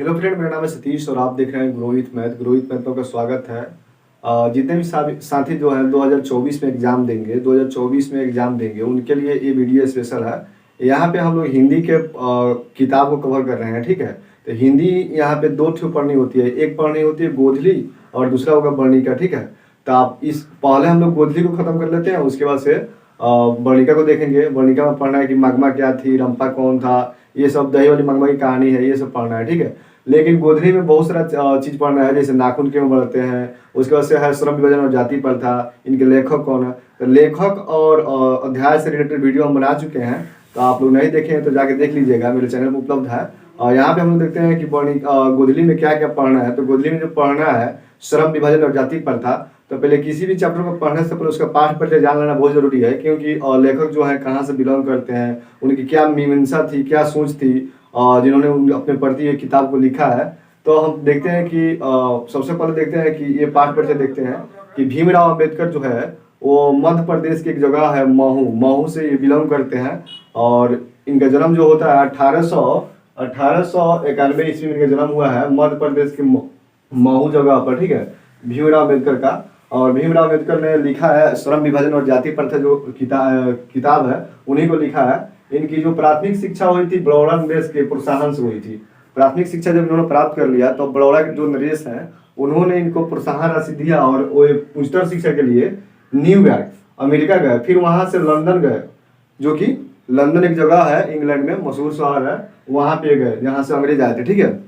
Hello friend, मेरा नाम है सतीश और आप देख रहे हैं ग्रोहित मैथ। ग्रोहित मैथ का स्वागत है। जितने भी साथी जो हैं 2024 में एग्जाम देंगे, 2024 में एग्जाम देंगे, उनके लिए ये वीडियो स्पेशल है। यहाँ पे हम लोग हिंदी के किताब को कवर कर रहे हैं। ठीक है, तो हिंदी यहाँ पे दो ठो पढ़नी होती है, एक पढ़नी होती है गोधली और दूसरा होगा वर्णिका। ठीक है, तो आप इस पहले हम लोग गोधली को खत्म कर लेते हैं, उसके बाद से वर्णिका को देखेंगे। वर्णिका में पढ़ना है कि मगमा क्या थी, रंपा कौन था, ये सब दही वाली मगमा की कहानी है, ये सब पढ़ना है। ठीक है, लेकिन गोधली में बहुत सारा चीज पढ़ना है, जैसे नाखून क्यों बढ़ते हैं, उसके बाद से है श्रम विभाजन और जाति प्रथा, इनके लेखक कौन है। तो लेखक और अध्याय से रिलेटेड वीडियो हम बना चुके हैं, तो आप लोग नहीं देखे हैं तो जाके देख लीजिएगा, मेरे चैनल पर उपलब्ध है। और यहाँ पे हम लोग देखते हैं कि गोधली में क्या क्या पढ़ना है। तो गोधली में जो पढ़ना है श्रम विभाजन और जाति प्रथा, तो पहले किसी भी चैप्टर को पढ़ने से पहले उसका पाठ परिचय जान लेना बहुत जरूरी है, क्योंकि लेखक जो है कहाँ से बिलोंग करते हैं, उनकी क्या मीमांसा थी, क्या सोच थी जिन्होंने अपने प्रति ये किताब को लिखा है। तो हम देखते हैं कि सबसे पहले देखते हैं कि ये पाठ परिचय देखते हैं कि भीमराव अंबेडकर जो है वो मध्य प्रदेश की एक जगह है महू से ये बिलोंग करते हैं। और इनका जन्म जो होता है 1891 ईस्वी में इनका जन्म हुआ है मध्य प्रदेश के महू जगह पर। ठीक है, भीमराव अंबेडकर का। और भीमराव अंबेडकर ने लिखा है श्रम विभाजन और जाति प्रथा जो किताब है, उन्हीं को लिखा है। इनकी जो प्राथमिक शिक्षा हुई थी बड़ौदा नरेश के प्रोत्साहन से हुई थी। प्राथमिक शिक्षा जब इन्होंने प्राप्त कर लिया तो बड़ौदा के जो नरेश हैं उन्होंने इनको प्रोत्साहन राशि दिया और वो उच्चतर शिक्षा के लिए न्यूयॉर्क अमेरिका गए, फिर वहां से लंदन गए, जो कि लंदन एक जगह है इंग्लैंड में, मशहूर शहर है, वहां पे गए जहाँ से अंग्रेज आए थे। ठीक है,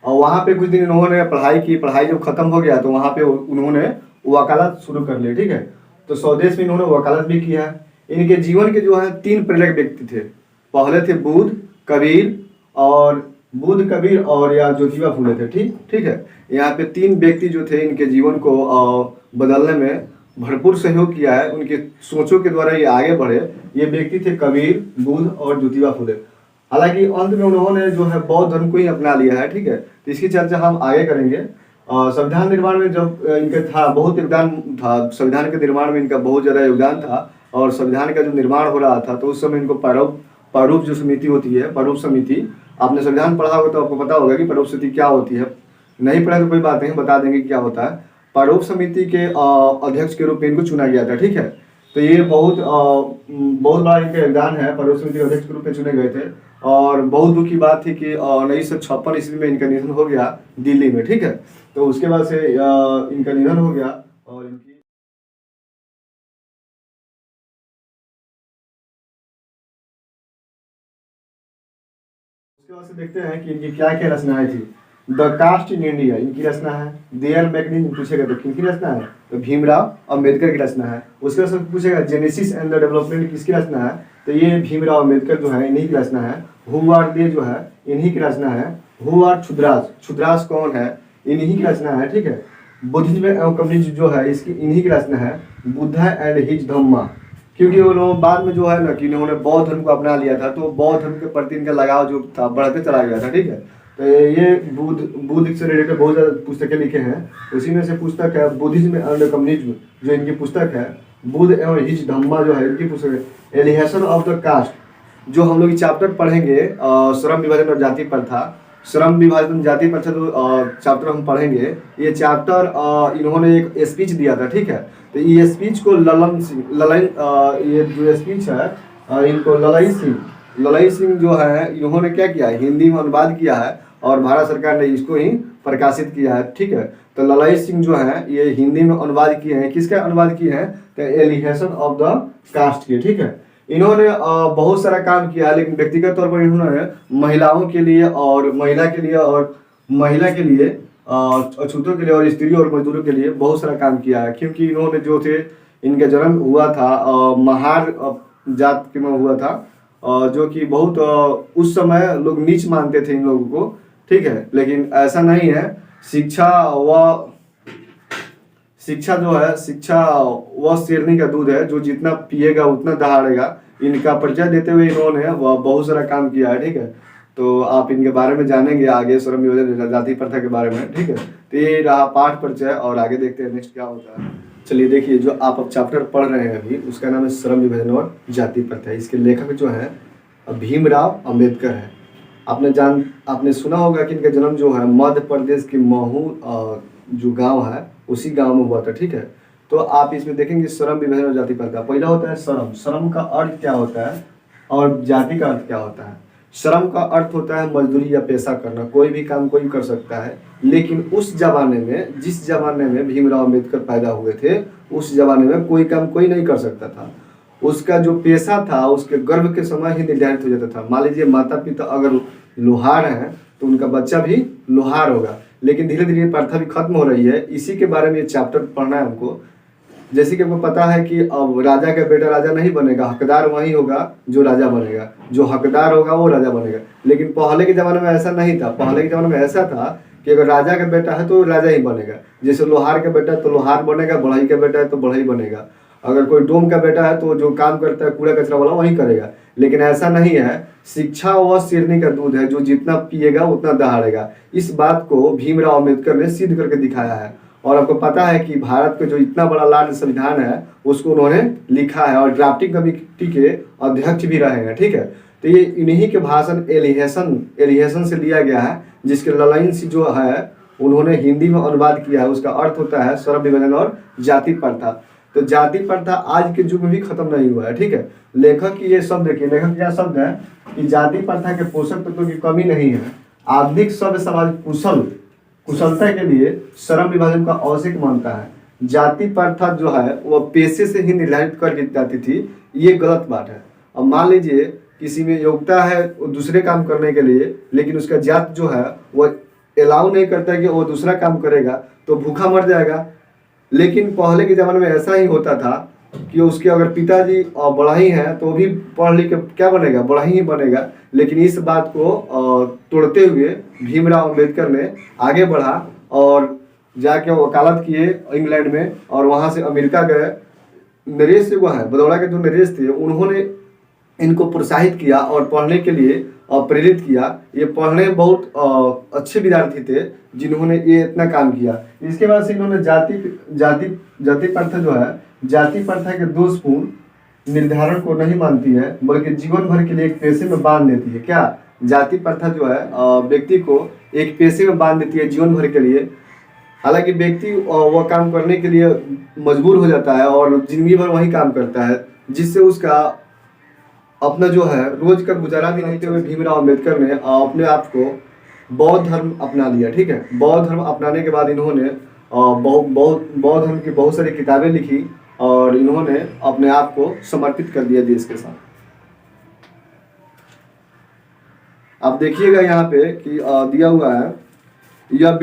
और वहाँ पे कुछ दिन इन्होंने पढ़ाई की। पढ़ाई जब खत्म हो गया तो वहाँ पे उन्होंने वकालत शुरू कर ली। ठीक है, तो स्वदेश में इन्होंने वकालत भी किया है। इनके जीवन के जो है 3 प्रेरक व्यक्ति थे। पहले थे बुद्ध कबीर और या ज्योतिबा फुले थे। ठीक है, यहाँ पे 3 व्यक्ति जो थे इनके जीवन को बदलने में भरपूर सहयोग किया है। उनके सोचों के द्वारा ये आगे बढ़े। ये व्यक्ति थे कबीर, बुद्ध और ज्योतिबा फुले। हालांकि अंत में उन्होंने जो है बौद्ध धर्म को ही अपना लिया है। ठीक है, तो इसकी चर्चा हम आगे करेंगे। संविधान निर्माण में जब इनका था बहुत योगदान था, संविधान के निर्माण में इनका बहुत ज़्यादा योगदान था। और संविधान का जो निर्माण हो रहा था तो उस समय इनको प्रारूप जो समिति होती है, प्रारूप समिति, आपने संविधान पढ़ा होगा तो आपको पता होगा कि प्रारूप समिति क्या होती है। नहीं पढ़ा तो कोई बात नहीं, बता देंगे क्या होता है। प्रारूप समिति के अध्यक्ष के रूप में इनको चुना गया था। ठीक है, तो ये बहुत बड़ा इनका योगदान है। प्रारूप समिति के अध्यक्ष के रूप में चुने गए थे। और बहुत दुख की बात थी कि 1956 ईस्वी में इनका निधन हो गया दिल्ली में। ठीक है, तो उसके बाद से इनका निधन हो गया। और इनकी उसके बाद से देखते हैं कि इनकी क्या क्या रचनाएं थी। द कास्ट इन इंडिया इनकी रचना है। देयर मैगनीज पूछेगा तो किनकी रचना है, तो भीमराव अंबेडकर की रचना है। उसके बाद से पूछेगा जेनेसिस एंड द डेवलपमेंट किसकी रचना है, तो ये भीमराव अंबेडकर जो है इन्हीं की रचना है। हु आर दे जो है इन्हीं की रचना है। हु आर क्षुद्रास कौन है, इन्हीं की रचना है। ठीक है, बुद्धिज्म एवं कम्युनिज्म जो है इसकी इन्हीं की रचना है। बुद्धा एंड हिज धम्मा, क्योंकि उन्होंने बाद में जो है ना कि इन्होंने बौद्ध धर्म को अपना लिया था, तो बौद्ध धर्म के प्रति इनका लगाव जो था बढ़ते चला गया था। ठीक है, तो ये बुद्ध से रिलेटेड बहुत ज़्यादा पुस्तकें लिखे हैं। उसी में से पुस्तक है बुद्धिज्म एंड कम्युनिज्म, जो इनकी पुस्तक है। बुद्ध एवं हिज धम्मा जो है इनकी पुस्तक है। एलिहेशन ऑफ द कास्ट, जो हम लोग चैप्टर पढ़ेंगे श्रम विभाजन और जाति प्रथा, श्रम विभाजन जाति प्रथा जो चैप्टर हम पढ़ेंगे, ये चैप्टर इन्होंने एक स्पीच दिया था। ठीक है, तो ये स्पीच को ये जो स्पीच है इनको ललई सिंह जो है इन्होंने क्या किया है, हिंदी में अनुवाद किया है और भारत सरकार ने इसको ही प्रकाशित किया है। ठीक है, तो ललई सिंह जो है ये हिंदी में अनुवाद किए हैं। किसका अनुवाद किए हैं, तो एलिहेशन ऑफ द कास्ट के। ठीक है, इन्होंने बहुत सारा काम किया, लेकिन व्यक्तिगत तौर पर इन्होंने महिलाओं के लिए और महिला के लिए अछूतों के लिए और स्त्रियों और मजदूरों के लिए बहुत सारा काम किया है। क्योंकि इन्होंने जो थे, इनका जन्म हुआ था महार जात के में हुआ था, जो कि बहुत उस समय लोग नीच मानते थे इन लोगों को। ठीक है, लेकिन ऐसा नहीं है। शिक्षा वह शेरनी का दूध है, जो जितना पिएगा उतना दहाड़ेगा। इनका परिचय देते हुए इन्होंने बहुत सारा काम किया है। ठीक है, तो आप इनके बारे में जानेंगे आगे, श्रम विभाजन जाति प्रथा के बारे में। ठीक है, तो ये रहा पाठ परिचय, और आगे देखते हैं नेक्स्ट क्या होता है। चलिए देखिए, जो आप अब चैप्टर पढ़ रहे हैं अभी, उसका नाम है श्रम विभाजन और जाति प्रथा। इसके लेखक जो है भीमराव अंबेडकर है। आपने सुना होगा कि इनका जन्म जो है मध्य प्रदेश के महू जो गांव है उसी गांव में हुआ था, ठीक है। तो आप इसमें देखेंगे श्रम विभाजन और जाति प्रथा। पहला होता है श्रम। श्रम का अर्थ क्या होता है और जाति का अर्थ क्या होता है। श्रम का अर्थ होता है मजदूरी या पेशा करना, कोई भी काम कोई कर सकता है। लेकिन उस जमाने में, जिस जमाने में भीमराव अम्बेडकर पैदा हुए थे, उस जमाने में कोई काम कोई नहीं कर सकता था। उसका जो पेशा था उसके गर्भ के समय ही निर्धारित हो जाता था। मान लीजिए माता पिता अगर लोहार हैं तो उनका बच्चा भी लोहार होगा। लेकिन धीरे धीरे ये प्रथा भी खत्म हो रही है। इसी के बारे में ये चैप्टर पढ़ना है हमको। जैसे कि आपको पता है कि अब राजा का बेटा राजा नहीं बनेगा, हकदार वही होगा जो राजा बनेगा, जो हकदार होगा वो राजा बनेगा। लेकिन पहले के ज़माने में ऐसा नहीं था। पहले के ज़माने में ऐसा था कि अगर राजा का बेटा है तो राजा ही बनेगा। जैसे लोहार का बेटा है तो लोहार बनेगा, बढ़ई का बेटा है तो बढ़ई बनेगा। अगर कोई डोम का बेटा है तो जो काम करता है कूड़ा कचरा वाला वही करेगा। लेकिन ऐसा नहीं है। शिक्षा वह शेरनी का दूध है, जो जितना पिएगा उतना दहाड़ेगा। इस बात को भीमराव अम्बेडकर ने सिद्ध करके दिखाया है। और आपको पता है कि भारत का जो इतना बड़ा लार्ज संविधान है उसको उन्होंने लिखा है और ड्राफ्टिंग कमेटी के अध्यक्ष भी रहे हैं, ठीक है। तो ये इन्हीं के भाषण एलिहेशन से लिया गया है, जिसके लाइन्स जो है उन्होंने हिंदी में अनुवाद किया है। उसका अर्थ होता है श्रम विभाजन और जाति प्रथा। तो जाति प्रथा आज के युग में भी खत्म नहीं हुआ है, ठीक है। लेखक की ये शब्द देखिए, लेखक क्या शब्द है कि जाति प्रथा के पोषक तत्वों की कमी नहीं है। आधुनिक सभ्य समाज कुशलता के लिए श्रम विभाजन का आवश्यक मानता है। जाति प्रथा जो है वह पेशे से ही निर्धारित कर दी जाती थी, ये गलत बात है। अब मान लीजिए किसी में योग्यता है दूसरे काम करने के लिए, लेकिन उसका जात जो है वह अलाउ नहीं करता कि वो दूसरा काम करेगा तो भूखा मर जाएगा। लेकिन पहले के ज़माने में ऐसा ही होता था कि उसके अगर पिताजी बढ़ई हैं तो भी पढ़ लिख के क्या बनेगा, बढ़ई ही बनेगा। लेकिन इस बात को तोड़ते हुए भीमराव अम्बेडकर ने आगे बढ़ा और जाके वकालत किए इंग्लैंड में और वहाँ से अमेरिका गए। नरेश जो है बड़ौदा के जो नरेश थे उन्होंने इनको प्रोत्साहित किया और पढ़ने के लिए प्रेरित किया। ये पढ़ने बहुत अच्छे विद्यार्थी थे जिन्होंने ये इतना काम किया। इसके बाद से इन्होंने जाति प्रथा जो है, जाति प्रथा के दोषपूर्ण निर्धारण को नहीं मानती है, बल्कि जीवन भर के लिए एक पेशे में बांध देती है। क्या जाति प्रथा जो है व्यक्ति को एक पेशे में बांध देती है जीवन भर के लिए। हालांकि व्यक्ति वह काम करने के लिए मजबूर हो जाता है और जिंदगी भर वही काम करता है, जिससे उसका अपना जो है रोज का गुजारा भी नहीं होते हुए भीमराव अम्बेडकर ने अपने आप को बौद्ध धर्म अपना लिया, ठीक है। बौद्ध धर्म अपनाने के बाद इन्होंने बौद्ध धर्म की बहुत सारी किताबें लिखी और इन्होंने अपने आप को समर्पित कर दिया देश के साथ। आप देखिएगा यहाँ पे कि दिया हुआ है, यह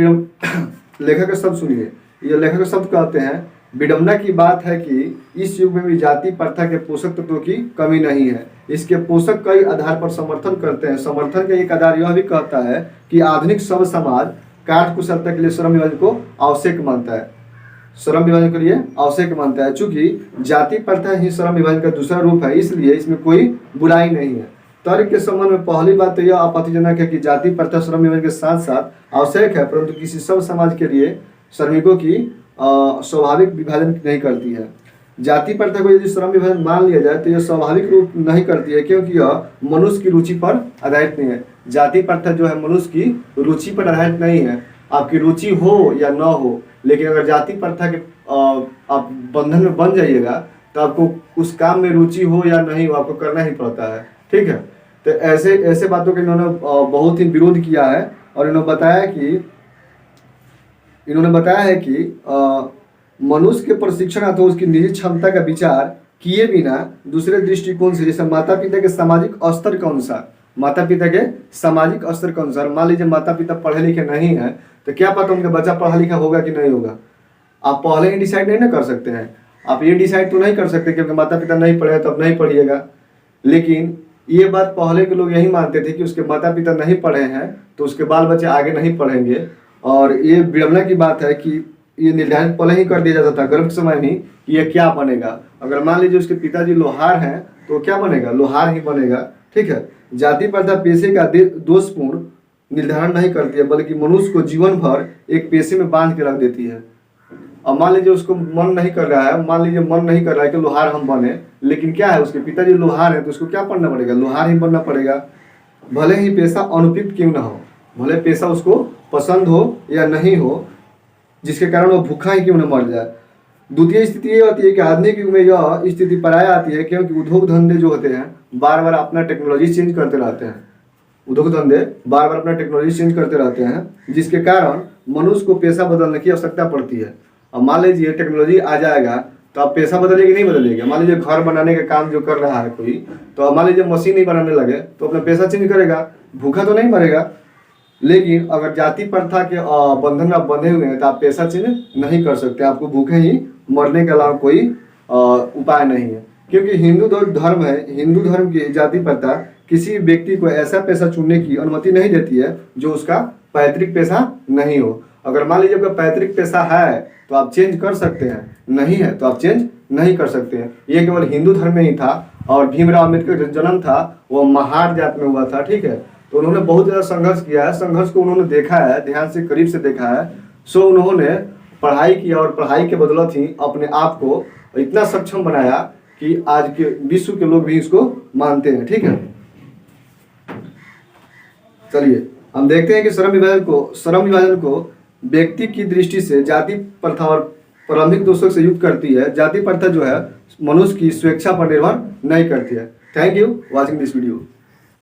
लेखक का शब्द सुनिए। यह लेखक का शब्द कहते हैं, विडम्बना की बात है कि इस युग में भी जाति प्रथा के पोषक तत्वों की कमी नहीं है। इसके पोषक कई आधार पर समर्थन करते हैं। समर्थन का एक आधार यह भी कहता है कि आधुनिक सभ्य समाज कार्य कुशलता के लिए श्रम विभाजन को आवश्यक मानता है। श्रम विभाजन के लिए आवश्यक मानता है। चूंकि जाति प्रथा ही श्रम विभाजन का दूसरा रूप है, इसलिए इसमें कोई बुराई नहीं है। तर्क के संबंध में पहली बात तो यह आपत्तिजनक है कि जाति प्रथा श्रम विभाजन के साथ साथ आवश्यक है, परंतु किसी सभ्य समाज के लिए श्रमिकों की स्वाभाविक विभाजन नहीं करती है। जाति प्रथा को यदि श्रम विभाजन मान लिया जाए तो यह स्वाभाविक रूप नहीं करती है, क्योंकि यह मनुष्य की रुचि पर आधारित नहीं है। जाति प्रथा जो है मनुष्य की रुचि पर आधारित नहीं है। आपकी रुचि हो या न हो, लेकिन अगर जाति प्रथा के आप बंधन में बन जाइएगा तो आपको उस काम में रुचि हो या नहीं हो आपको करना ही पड़ता है, ठीक है। तो ऐसे बातों के इन्होंने बहुत ही विरोध किया है और इन्होंने बताया है कि मनुष्य के प्रशिक्षण अथवा उसकी निजी क्षमता का विचार किए बिना दूसरे दृष्टिकोण से, जैसे माता पिता के सामाजिक स्तर के अनुसार, मान लीजिए माता पिता पढ़े लिखे नहीं है तो क्या पता उनका बच्चा पढ़ा लिखा होगा कि नहीं होगा। आप पहले ही डिसाइड नहीं ना कर सकते हैं। आप ये डिसाइड तो नहीं कर सकते क्योंकि माता पिता नहीं पढ़े तो अब नहीं पढ़िएगा। लेकिन ये बात पहले के लोग यही मानते थे कि उसके माता पिता नहीं पढ़े हैं तो उसके बाल बच्चे आगे नहीं पढ़ेंगे। और ये विडम्बना की बात है कि ये निर्धारित पहले ही कर दिया जाता था गर्भ के समय में कि ये क्या बनेगा। अगर मान लीजिए उसके पिताजी लोहार हैं तो क्या बनेगा, लोहार ही बनेगा, ठीक है। जाति प्रथा पेशे का दोषपूर्ण निर्धारण नहीं करती है, बल्कि मनुष्य को जीवन भर एक पेशे में बांध के रख देती है। अब मान लीजिए उसको मन नहीं कर रहा है कि लोहार हम बने, लेकिन क्या है उसके पिताजी लोहार हैं तो उसको क्या पढ़ना पड़ेगा, लोहार ही बनना पड़ेगा। भले ही पेशा अनुपयुक्त क्यों ना हो, भले पेशा उसको पसंद हो या नहीं हो, जिसके कारण वो भूखा ही क्यों न मर जाए। द्वितीय स्थिति ये होती है कि आधुनिक युग में यह स्थिति पराया आती है, क्योंकि उद्योग धंधे जो होते हैं बार बार अपना टेक्नोलॉजी चेंज करते रहते हैं। उद्योग धंधे बार बार अपना टेक्नोलॉजी चेंज करते रहते हैं, जिसके कारण मनुष्य को पेशा बदलने की आवश्यकता पड़ती है। अब मान लीजिए टेक्नोलॉजी आ जाएगा तो अब पेशा बदलेगी नहीं बदलेगा। मान लीजिए घर बनाने का काम जो कर रहा है कोई, तो अब मान लीजिए मशीन नहीं बनाने लगे तो अपना पेशा चेंज करेगा, भूखा तो नहीं मरेगा। लेकिन अगर जाति प्रथा के बंधन में आप बंधे हुए हैं तो आप पेशा चेंज नहीं कर सकते, आपको भूखे ही मरने के अलावा कोई उपाय नहीं है। क्योंकि हिंदू धर्म है, हिंदू धर्म की जाति प्रथा किसी व्यक्ति को ऐसा पेशा चुनने की अनुमति नहीं देती है जो उसका पैतृक पेशा नहीं हो। अगर मान लीजिए आपका पैतृक पेशा है तो आप चेंज कर सकते हैं, नहीं है तो आप चेंज नहीं कर सकते हैं। ये केवल हिंदू धर्म में ही था। और भीमराव अम्बेडकर जो जन्म था वो महार जात में हुआ था, ठीक है। तो उन्होंने बहुत ज़्यादा संघर्ष किया है, संघर्ष को उन्होंने देखा है, ध्यान से करीब से देखा है। सो उन्होंने पढ़ाई किया और पढ़ाई के बदौलत ही अपने आप को इतना सक्षम बनाया कि आज के विश्व के लोग भी इसको मानते हैं, ठीक है। चलिए हम देखते हैं कि श्रम विभाजन को व्यक्ति की दृष्टि से जाति प्रथा और प्रारंभिक दोषों से युक्त करती है। जाति प्रथा जो है मनुष्य की स्वेच्छा पर निर्भर नहीं करती है। Thank you watching this video.